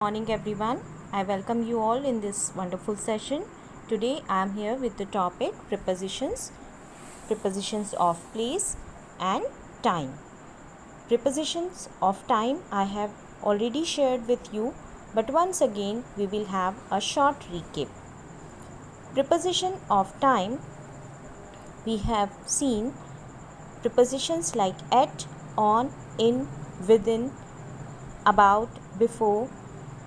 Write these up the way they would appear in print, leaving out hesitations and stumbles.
Morning everyone. I welcome you all in this wonderful session. Today I am here with the topic prepositions of place and time. Prepositions of time I have already shared with you, but once again we will have a short recap. Preposition of time, we have seen prepositions like at, on, in, within, about, before,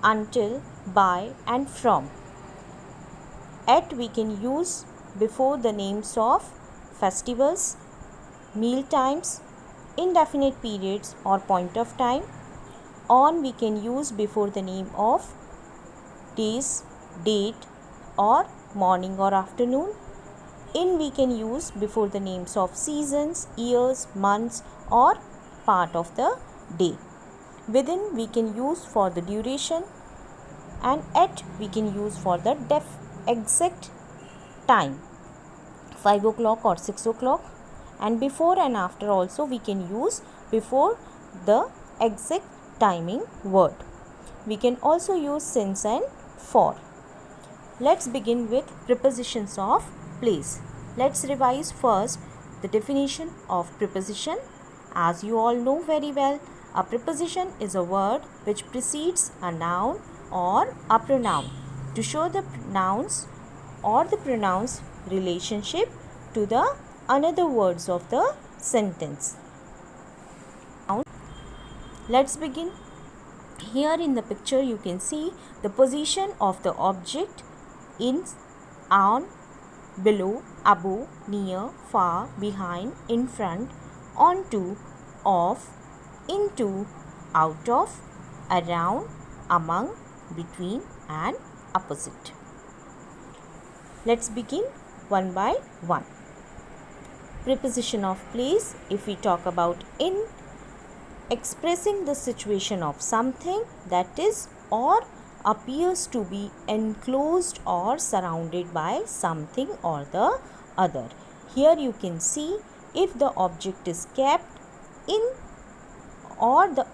until, by and from. At we can use before the names of festivals, meal times, indefinite periods or point of time. On we can use before the name of days, date or morning or afternoon. In we can use before the names of seasons, years, months or part of the day. Within we can use for the duration, and at we can use for the exact time, 5 o'clock or 6 o'clock. And before and after also we can use before the exact timing word. We can also use since and for. Let's begin with prepositions of place. Let's revise first the definition of preposition. As you all know very well, a preposition is a word which precedes a noun or a pronoun to show the nouns or the pronouns relationship to the another words of the sentence. Let's begin. Here in the picture you can see the position of the object in, on, below, above, near, far, behind, in front, onto, off, into, out of, around, among, between and opposite. Let's begin one by one. Preposition of place, if we talk about in, expressing the situation of something that is or appears to be enclosed or surrounded by something or the other. Here you can see if the object is kept in or the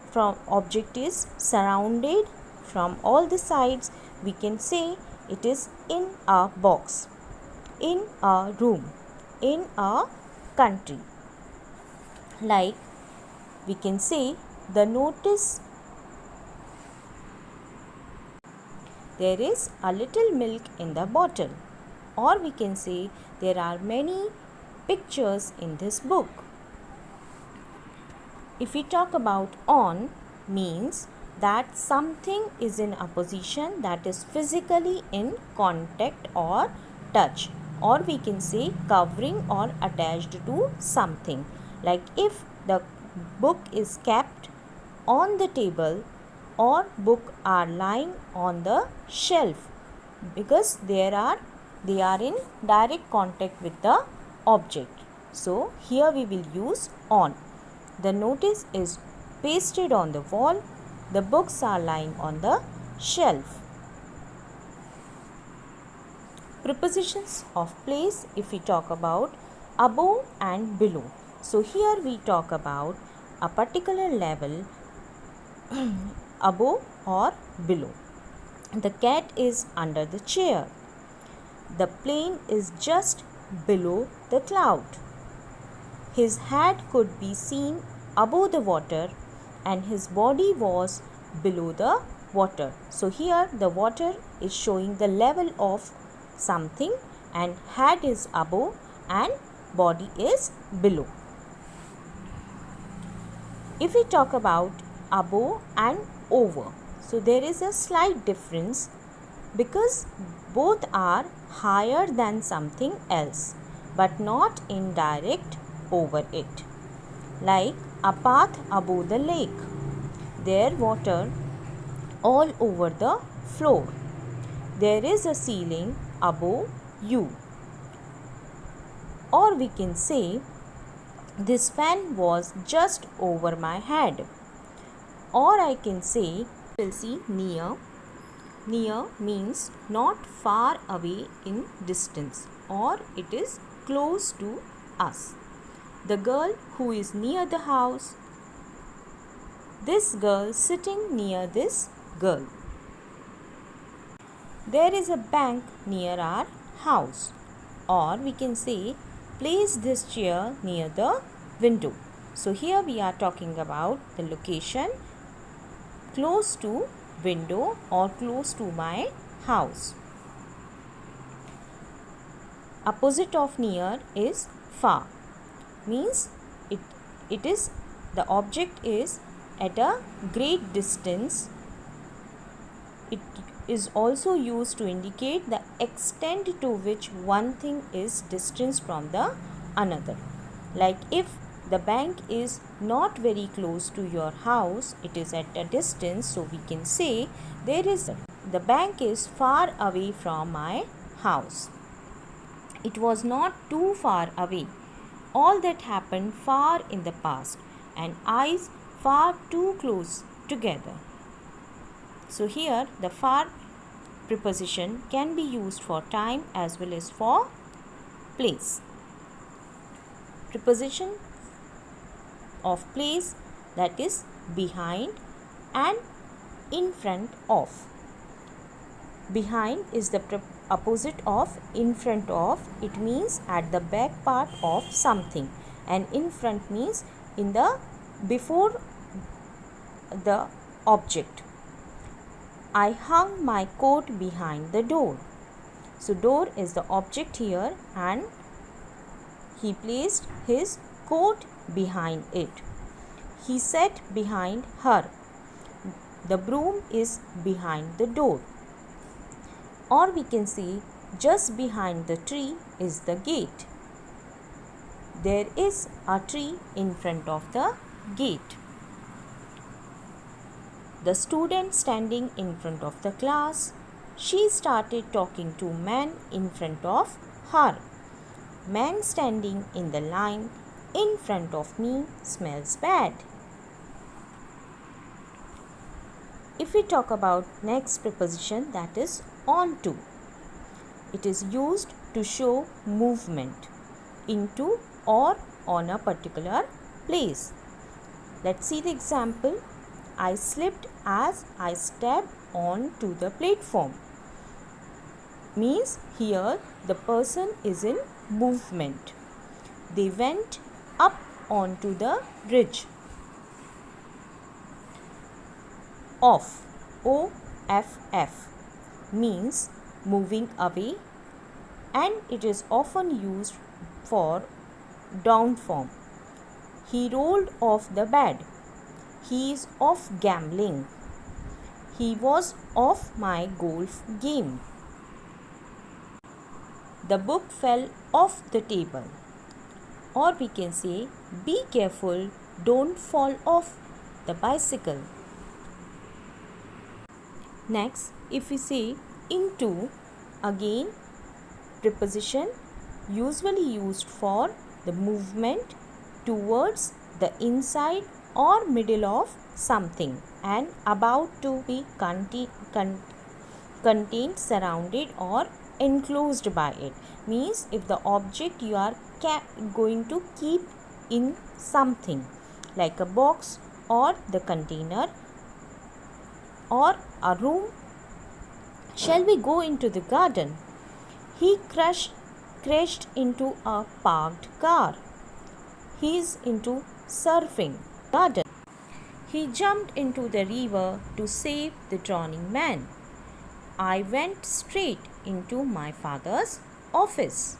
object is surrounded from all the sides, we can say it is in a box, in a room, in a country. Like we can say the notice there is a little milk in the bottle, or we can say there are many pictures in this book. If we talk about on, means that something is in a position that is physically in contact or touch, or we can say covering or attached to something. Like if the book is kept on the table or book are lying on the shelf, because they are in direct contact with the object. So here we will use on. The notice is pasted on the wall. The books are lying on the shelf. Prepositions of place, if we talk about above and below. So here we talk about a particular level above or below. The cat is under the chair. The plane is just below the cloud. His head could be seen above the water and his body was below the water. So here the water is showing the level of something and head is above and body is below. If we talk about above and over, so there is a slight difference because both are higher than something else but not in direct over it. Like a path above the lake, there water all over the floor. There is a ceiling above you. Or we can say this fan was just over my head. Or I can say, we'll see near. Near means not far away in distance, or it is close to us. The girl who is near the house. This girl sitting near this girl. There is a bank near our house. Or we can say, place this chair near the window. So here we are talking about the location close to window or close to my house. Opposite of near is far. Means it is the object is at a great distance. It is also used to indicate the extent to which one thing is distance from the another. Like if the bank is not very close to your house, it is at a distance, so we can say the bank is far away from my house. It was not too far away. All that happened far in the past, and eyes far too close together. So here the far preposition can be used for time as well as for place. Preposition of place, that is behind and in front of. Behind is the opposite of in front of. It means at the back part of something, and in front means in the before the object. I hung my coat behind the door. So door is the object here, and he placed his coat behind it. He sat behind her. The broom is behind the door. Or we can say, just behind the tree is the gate. There is a tree in front of the gate. The student standing in front of the class, she started talking to man in front of her. Man standing in the line in front of me smells bad. If we talk about next preposition, that is onto. It is used to show movement into or on a particular place. Let's see the example. I slipped as I stepped on to the platform. Means here the person is in movement. They went up onto the bridge. Off, O-F-F, means moving away, and it is often used for noun form. He rolled off the bed. He is off gambling. He was off my golf game. The book fell off the table. Or we can say, be careful, don't fall off the bicycle. Next, if we say into, again preposition usually used for the movement towards the inside or middle of something and about to be contained, surrounded or enclosed by it. Means if the object you are going to keep in something like a box or the container or a room. Shall we go into the garden? He crashed into a parked car. He is into surfing. Garden. He jumped into the river to save the drowning man. I went straight into my father's office.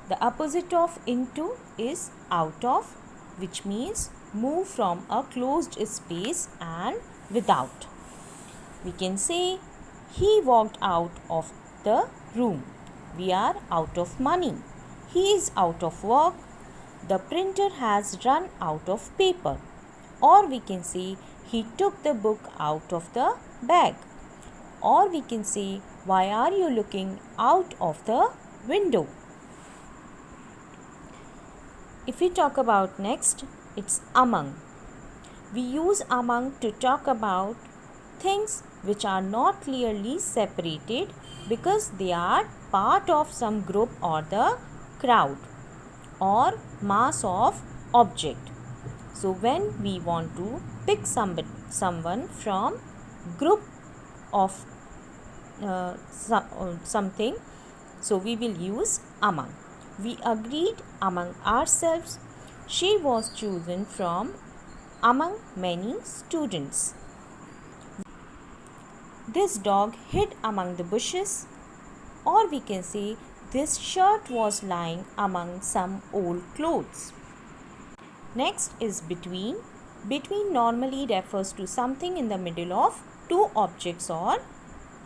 The opposite of into is out of, which means move from a closed space and without. We can say he walked out of the room. We are out of money. He is out of work. The printer has run out of paper. Or we can say he took the book out of the bag. Or we can say, why are you looking out of the window? If we talk about next, it's among. We use among to talk about things which are not clearly separated because they are part of some group or the crowd or mass of object. So when we want to pick someone from group of something, so we will use among. We agreed among ourselves. She was chosen from among many students. This dog hid among the bushes, or we can say this shirt was lying among some old clothes. Next is between. Between normally refers to something in the middle of two objects or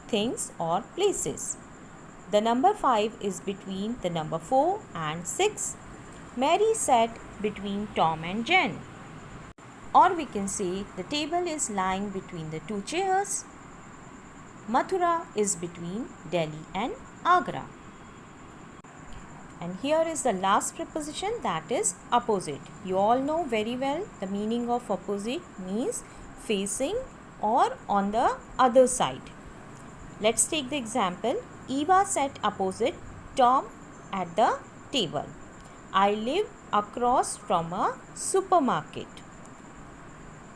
things or places. The number 5 is between the number 4 and 6. Mary sat between Tom and Jen. Or we can say the table is lying between the two chairs. Mathura is between Delhi and Agra. And here is the last preposition, that is opposite. You all know very well the meaning of opposite means facing or on the other side. Let's take the example. Eva sat opposite Tom at the table. I live across from a supermarket.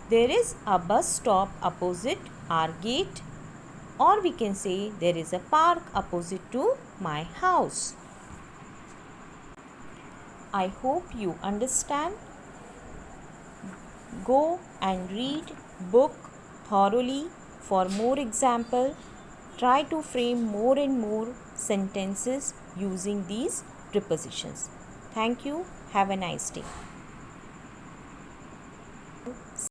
There is a bus stop opposite our gate, or we can say there is a park opposite to my house. I hope you understand. Go and read book thoroughly for more example. Try to frame more and more sentences using these prepositions. Thank you. Have a nice day.